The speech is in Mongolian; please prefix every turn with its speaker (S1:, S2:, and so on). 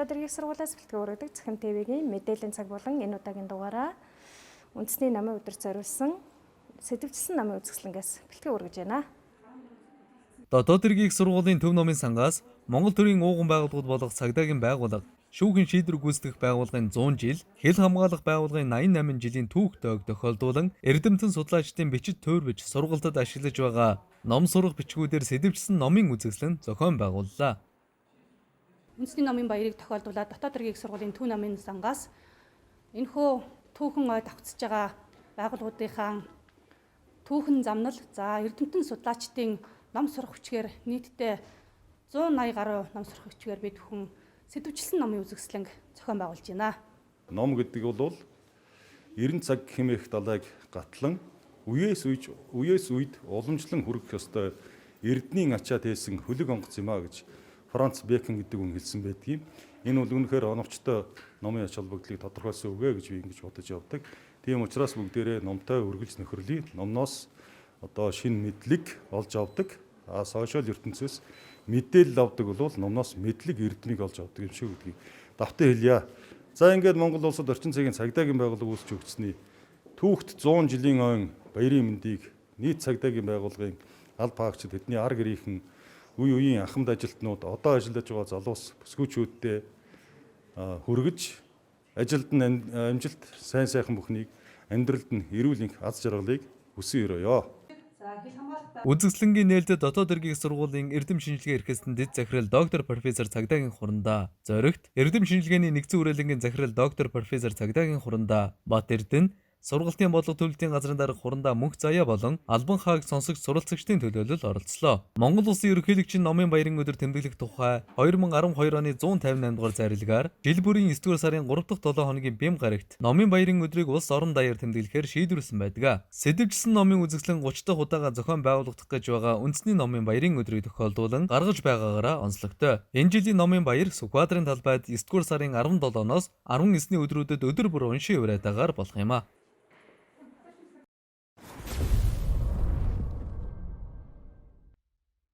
S1: Дотоод иргэх сургуулиас бэлтгэн өргөдөг Цахим ТV-гийн мэдээллийн цаг болон энэ удаагийн дугаараа үндэсний намын өдөрт зориулсан сэтвчилсэн намын үзэсгэлэнгээс бэлтгэн өргөж байна.
S2: Дотоод иргэх сургуулийн төв номын сангаас Монгол төрийн ууган байгууллагууд болох цагдаагийн байгууллага, шүүхийн шийдвэр гүйцэтгэх байгууллагын 100 жил, хил хамгаалах байгууллагын 88 жилийн түүх тоог тохиолдуулан эрдэмтэн судлаачдын бичиж туурвиж сургалтад ашиглаж байгаа ном сурах бичгүүдээр сэтвчилсэн номын үзэсгэлэн зохион байгууллаа.
S3: Үндэсний номын баярыг тохиолдуулаад дотоод иргэх сургуулийн төв номын сангаас энэхүү түүхэн ой давхцаж байгаа байгууллагуудынхаа түүхэн замнал за эрдэмтэн судлаачдын ном сурах хүчгээр нийтдээ 180 гаруй ном сурах хүчгээр бид бүхэн сэтвчилсэн номын үзэсгэлэнг зохион байгуулж байна.
S4: Ном гэдэг бол 90 цаг хэмээх далайг гатлан үеэс үед уламжлан хүрэх ёстой эрдэнийн ачаад хэлсэн хөлөг онгоц юм а гэж Франц Бекон гэдэг хүн хэлсэн байдгийг. Энэ бол үнэхээр оновчтой номын ач холбогдлыг тодорхойлсон үгэ гэж би ингэж бодож явдаг. Тийм учраас бүгдээрээ номтой үргэлж нөхөрлөе. Номноос одоо шинэ мэдлэг олж авдаг. Сошиал ертөнцөөс мэдээлэл авдаг бол номноос мэдлэг эрдмийг олж авдаг юм шиг үгдгийг давтан хэлье. За ингээд Монгол улсад орчин цагийн цагдаагийн байгууллага үүсч өгснөний түүхт 100 жилийн ойн баярын мэндийг нийт цагдаагийн байгууллагын аль паагчид тэдний ар гэрийнхэн үе үеийн ахмад ажилтнууд одоо ажиллаж байгаа залуус бүсгүүчүүдтэй хүргэж ажилд нь амжилт сайн сайхан бүхнийг амьдралд нь эрүүл энх аз жаргалыг хүсэн өрөөё.
S2: Үзэсгэлэнгийн нээлттэй дотоод иргэх сургуулийн эрдэм шинжилгээ эрхэлсэн дэд захирал доктор профессор цагдаагийн хурандаа зоригт эрдэм шинжилгээний нэгдсэн үрэлэнгийн захирал доктор профессор цагдаагийн хурандаа Бат Эрдэнэ сургалтын бодлого төлөвлөлтийн газрын дарга хурандаа Мөнх Заяа болон Албан хааг сонсогч суралцагчдын төлөөлөл оролцлоо. Монгол Улсын ерөнхийлөгчийн номын баярын өдөр тэмдэглэх тухай 2012 оны 158 дугаар зарлигаар жил бүрийн 9 дугаар сарын 3 дахь 7 хоногийн бэм гарагт номын баярын өдрийг улс орон даяар тэмдэглэхээр шийдвэрлсэн байдаг. Сэтвчилсэн номын үзэсгэлэн 30 дахь удаага зохион байгуулагдах гэж байгаа үндэсний номын баярын өдрийг тохиолдуулан гаргаж байгаагаараа онцлогтой. Энэ жилийн номын баяр Сүхбаатарын талбайд 9 дугаар сарын 17-ноос 19-ний өдрүүдэд өдөр бүр уншин явраатаагаар болох юм а.